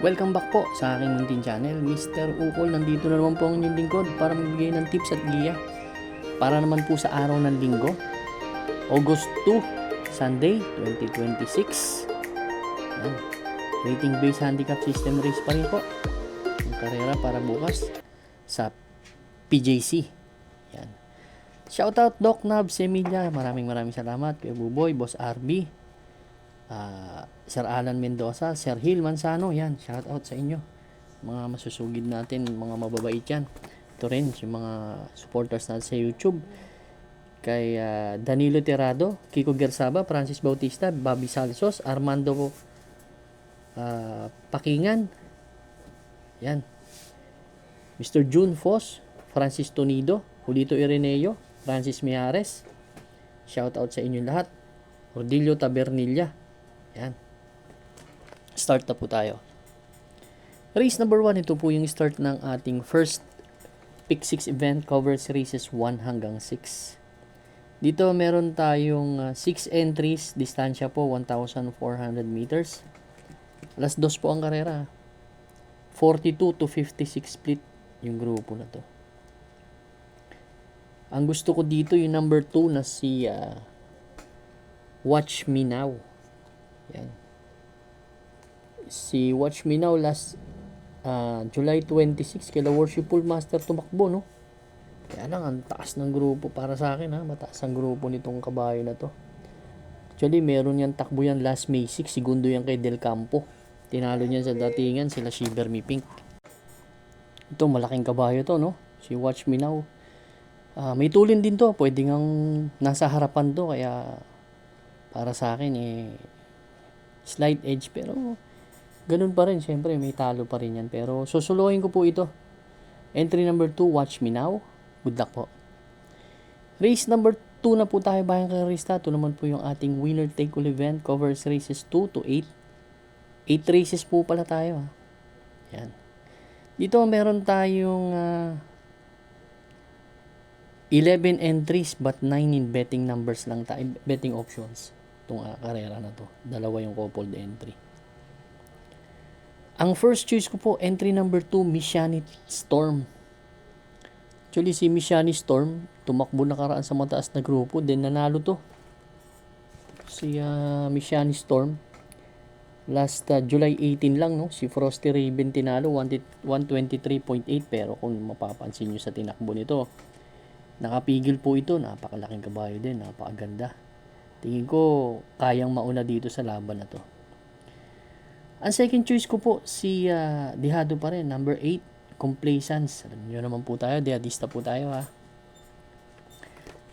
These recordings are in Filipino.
Welcome back po sa aking munting channel, Mr. Ukol. Nandito na naman po ang inyong lingkod para magbigay ng tips at giya para naman po sa araw ng linggo, August 2, Sunday, 2026. Yan. Rating based handicap system race pa rin po ang karera para bukas sa PJC. Yan. Shoutout Doc Nab Semilla, maraming salamat kay Buboy, Boss RB, Sir Alan Mendoza, Sir Hill Manzano, yan, shout out sa inyo, mga masusugid natin, mga mababait yan. Ito rin yung mga supporters natin sa YouTube, kay Danilo Terrado, Kiko Gersaba, Francis Bautista, Bobby Salsos, Armando Pakingan, yan, Mr. June Foss, Francis Tonido, Julito Ireneo, Francis Miares, shout out sa inyo lahat. Rodilio Tabernilla, yan. Start na po tayo. Race number 1, ito po yung start ng ating first Pick 6 event, covers races 1 hanggang 6. Dito meron tayong 6 entries, distansya po 1,400 meters. Alas 2 po ang karera. 42 to 56 split yung grupo na to. Ang gusto ko dito yung number 2 na si Watch Me Now. Yan. Si Watch Me Now last July 26 kila Worshipful Master tumakbo, no? Kaya lang ang taas ng grupo para sa akin, ha. Mataas ang grupo nitong kabayo na to. Actually, meron yan takbo yan last May 6, segundo yan kay Del Campo. Tinalo niyan sa datingan sila Shiver Me Pink. Ito malaking kabayo to, no? Si Watch Me Now. May tulin din to, pwede ngang nasa harapan to, kaya para sa akin slight edge, pero ganun pa rin, syempre may talo pa rin yan, pero susuluhin ko po ito. Entry number 2, Watch Me Now. Good luck po. Race number 2 na po tayo, bayang karista. Ito naman po yung ating winner take all event, covers races 2 to 8. 8 races po pala tayo, ha. Yan. Dito meron tayong 11 entries but 9 in betting numbers lang tayo, betting options. Itong karera na to, dalawa yung coupled entry. Ang first choice ko po, entry number 2, Mishani Storm. Actually, si Mishani Storm tumakbo nakaraan sa mataas na grupo, then nanalo to. Si Mishani Storm last July 18 lang, no? Si Frosty Raven tinalo 123.8, pero kung mapapansin nyo sa tinakbo nito, nakapigil po ito. Napakalaking kabayo din, napakaganda. Tingin ko kayang mauna dito sa laban na to. Ang second choice ko po, si Dihado pa rin, number 8, Complacence. Alam nyo naman po tayo, Dihadista po tayo, ha.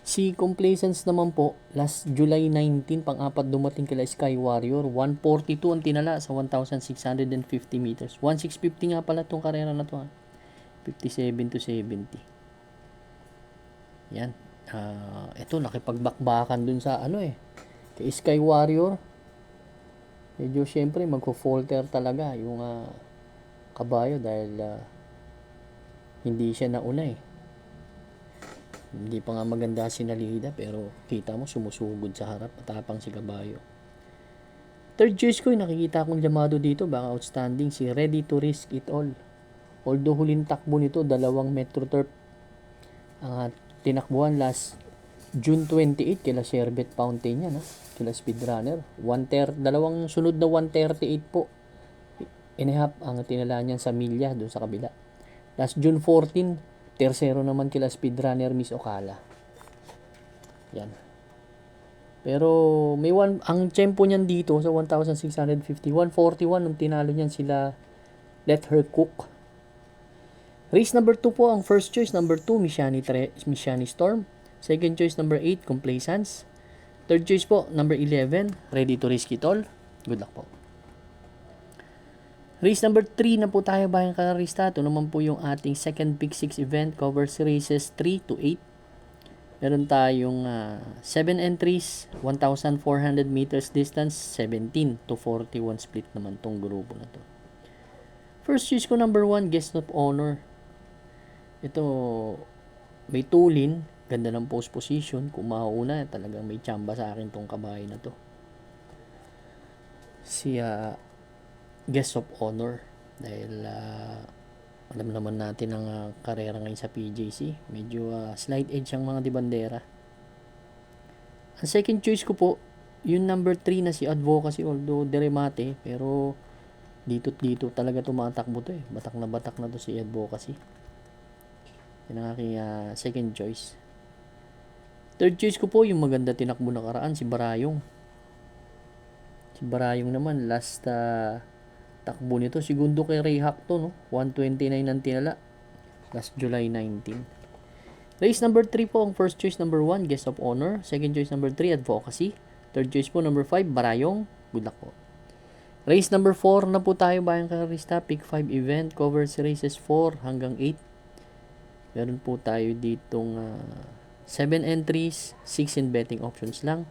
Si Complacence naman po, last July 19, pang-apat dumating kila Sky Warrior, 142 ang tinala sa 1,650 meters. 1,650 nga pala itong karera na to, ha. 57 to 70. Yan. Ito, nakipagbakbakan dun sa kay Sky Warrior. Medyo syempre magfo-falter talaga yung kabayo dahil hindi siya nauna, Hindi pa nga maganda sinalida, pero kita mo sumusugod sa harap, matapang si kabayo. Third choice ko, nakikita kong llamado dito, baka outstanding, si Ready to Risk It All. Although huling takbo nito, 2 Metro Turf ang tinakbuhan last June 28 kila Sherbet Fountain yan, kila Speedrunner. 2 sunod na 138 po. Inihap ang tinala niyan sa milya doon sa kabila. Last June 14, tersero naman kila Speedrunner Miss Ocala. Yan. Pero may ang tempo niyan dito sa 1,650, 141 nung tinalo niyan sila Let Her Cook. Race number 2 po, ang first choice, number 2, Mishani Storm. Second choice, number 8, Complacence. Third choice po, number 11, Ready to Risk It All. Good luck po. Race number 3 na po tayo, bayang karista. Ito naman po yung ating second Pick 6 event, covers races 3 to 8. Meron tayong 7 entries, 1,400 meters distance, 17 to 41 split naman tong grupo na to. First choice ko, number 1, Guest of Honor. Ito, may tulin, ganda ng post position. Kung mauna, talagang may tsamba sa akin tong kabayo na to. Si guest of honor. Dahil alam naman natin ang karera ngayon sa PJC. Medyo slight edge ang mga dibandera. Ang second choice ko po, yung number 3 na si Advocacy, although deremate, pero dito talaga tumatakbo to eh. Batak na to si Advocacy. Yan ang aking second choice. Third choice ko po, yung maganda tinakbo na karaan, si Barayong. Si Barayong naman, last takbo nito, segundo kay Ray Hacto, no? 129 ang tinala. Last July 19. Race number 3 po, ang first choice number 1, guest of honor. Second choice number 3, advocacy. Third choice po, number 5, Barayong. Good luck po. Race number 4 na po tayo, bayang karista. Pick 5 event, covers races 4 hanggang 8. Meron po tayo ditong 7 entries, 6 in betting options lang.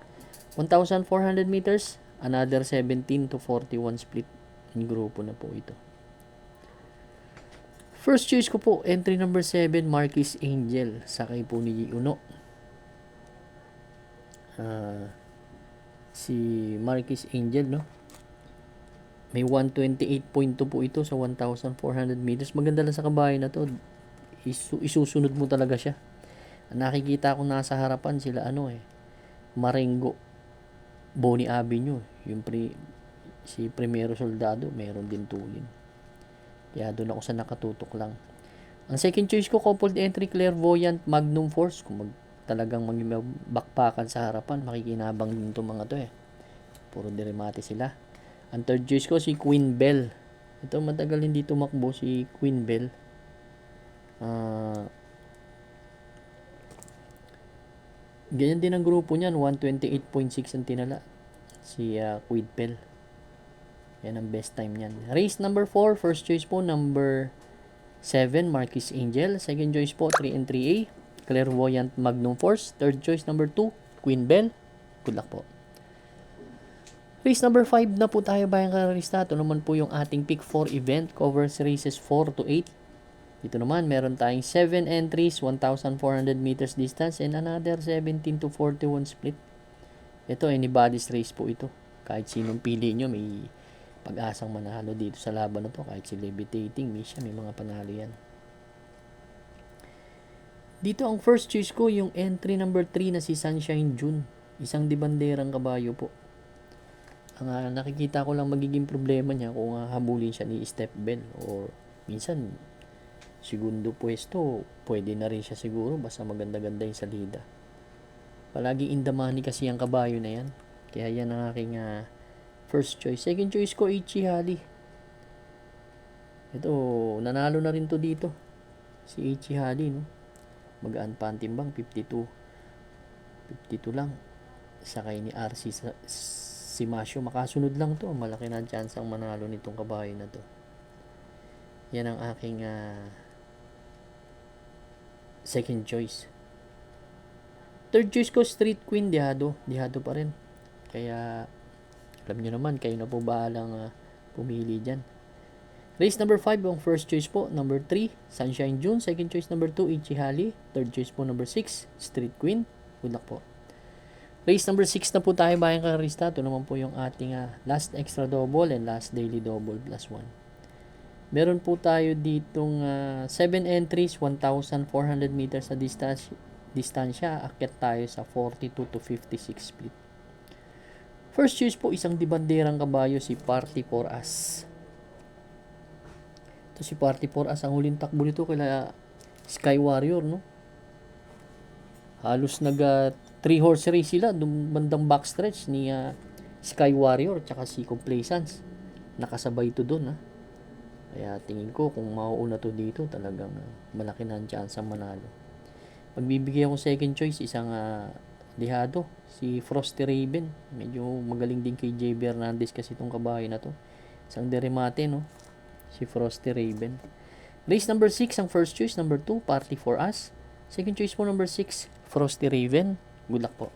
1,400 meters, another 17 to 41 split in grupo na po ito. First choice ko po, entry number 7, Marquis Angel. Sakay po ni Uno. Si Marquis Angel, no? May 128.2 po ito sa 1,400 meters. Maganda lang sa kabayo na to. Isusunod mo talaga siya. Nakikita ko nasa harapan sila Marengo, Boni Avenue, si Primero Soldado, meron din tulin. Kaya doon ako sa nakatutok lang. Ang second choice ko, coupled entry, Clairvoyant, Magnum Force. Kung talagang magbakpakan sa harapan, makikinabang din itong mga to Puro deremate sila. Ang third choice ko, si Queen Bell. Ito, matagal hindi tumakbo si Queen Bell. Ganyan din ang grupo niyan, 128.6 ang tinala. Si Queen Bell. Yan ang best time niyan. Race number 4, first choice po, number 7, Marquis Angel. Second choice po, 3 and 3A, Clairvoyant, Magnum Force. Third choice, number 2, Queen Bell. Good luck po. Race number 5 na po tayo, bayang karista. Ito naman po yung ating pick 4 event. Covers races 4 to 8. Ito naman, meron tayong 7 entries, 1,400 meters distance, and another 17 to 41 split. Ito, anybody's race po ito. Kahit sinong pili nyo, may pag-asang manalo dito sa laban na to. Kahit si Levitating, may mga panalo yan. Dito ang first choice ko, yung entry number 3 na si Sunshine June. Isang dibanderang kabayo po. Ang nakikita ko lang magiging problema niya kung habulin siya ni Step Bell or minsan segundo pwesto, pwede na rin siya siguro basta maganda-ganda yung salida. Palagi in the money kasi ang kabayo na yan. Kaya yan ang aking first choice. Second choice ko, Ichihali. Ito, nanalo na rin to dito. Si Ichihali, no? Magaan pa ang timbang, 52 lang. Sakay ni RC si Masyo, makasunod lang to. Malaki na chance ang manalo nitong kabayo na to. Yan ang aking second choice. Third choice ko, Street Queen, Dihado pa rin. Kaya alam nyo naman, kayo na po bahalang pumili dyan. Race number 5, ang first choice po, number 3, Sunshine June. Second choice, number 2, Ichihali. Third choice po, number 6, Street Queen. Good luck po. Race number 6 na po tayo, bayang karista. Ito naman po yung ating last extra double and last daily double plus 1. Meron po tayo ditong 7 entries, 1,400 meters sa distansya. Akyat tayo sa 42 to 56 split. First choice po, isang dibanderang kabayo, si Party for Us. Ito si Party for Us, ang huling takbo nito kila Sky Warrior, no? Halos nag 3-horse race sila, bandang backstretch ni Sky Warrior tsaka si Complacence. Nakasabay to doon, Kaya tingin ko kung mauuna to dito, talagang malaki na ang chance ang manalo. Magbibigay ako second choice, isang Dihado, si Frosty Raven. Medyo magaling din kay JB Hernandez kasi itong kabahay na to. Isang deremate, no? Si Frosty Raven. Race number 6, ang first choice. Number 2, Party for Us. Second choice po, number 6, Frosty Raven. Good luck po.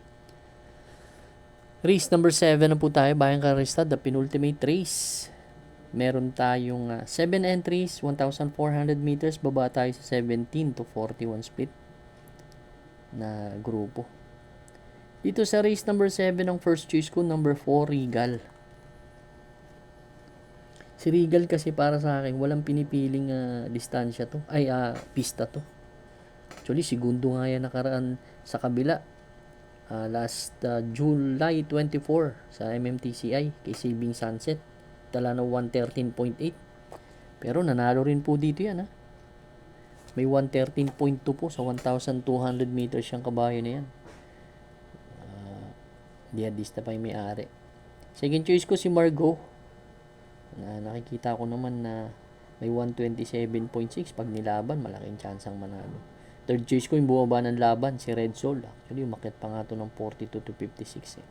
Race number 7 na po tayo, bayang karista, the penultimate race. Meron tayong 7 entries, 1,400 meters. Baba tayo sa 17 to 41 split na grupo. Dito sa race number 7, ang first choice ko, number 4, Regal. Si Regal kasi para sa akin, walang pinipiling distansya to. Ay, pista to. Actually, segundo nga yan nakaraan sa kabila. Last July 24 sa MMTCI kay Saving Sunset. Tala na 113.8. Pero nanalo rin po dito yan, ha. May 113.2 po sa 1,200 meters yung kabayo na yan. Diadista pa yung may-ari. Second choice ko si Margot. Nakikita ko naman na may 127.6. Pag nilaban, malaking chance ang manalo. Third choice ko yung bumaba ng laban, si Red Soul. Actually, umakyat pa nga ito ng 42 to 56.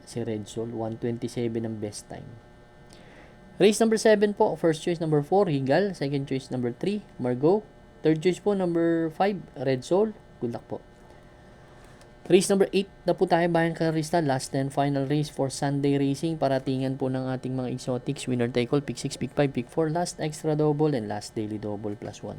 Si Red Soul, 127 ang best time. Race number 7 po, first choice number 4, Higal. Second choice number 3, Margot. Third choice po, number 5, Red Soul. Good luck po. Race number 8 na po tayo, Bayan Karista. Last and final race for Sunday Racing. Paratingan po ng ating mga exotics. Winner take all, pick 6, pick 5, pick 4. Last extra double and last daily double plus 1.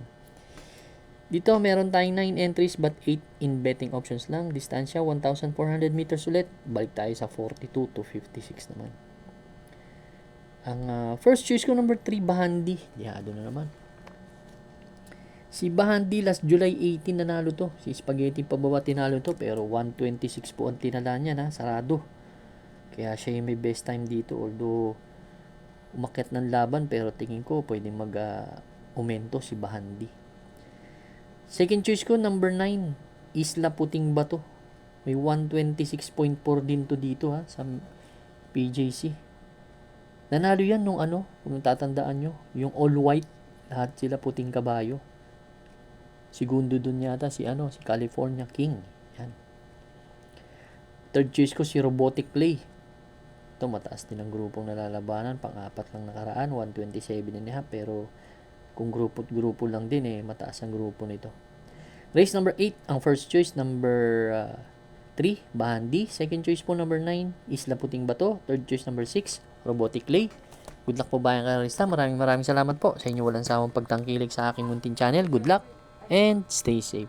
Dito meron tayong 9 entries but 8 in betting options lang. Distansya 1,400 meters ulit. Balik tayo sa 42 to 56 naman. Ang first choice ko number 3, Bahandi. Diyado na naman. Si Bahandi last July 18 nanalo to. Si Spaghetti pababa tinalo to pero 126 po ang tinala niya na sarado. Kaya siya yung may best time dito although umakyat ng laban pero tingin ko pwedeng umento si Bahandi. Second choice ko number 9, Isla Puting Bato. May 126.4 din to dito ha sa PJC. Nanalo yan nung kung tatandaan nyo, yung all white, lahat sila puting kabayo. Segundo dun yata si California King. Yan. Third choice ko si Robotic Play. Ito mataas din ang grupong nalalabanan. Pang-apat lang nakaraan, 127.5. Pero kung grupo lang din mataas ang grupo nito. Race number 8, ang first choice number 3, Bahandi. Second choice po number 9, Isla Puting Bato. Third choice number 6, Robotic Play. Good luck po, Bayan Karista. Maraming salamat po sa inyo walang sawang pagtangkilik sa aking munting channel. Good luck and stay safe.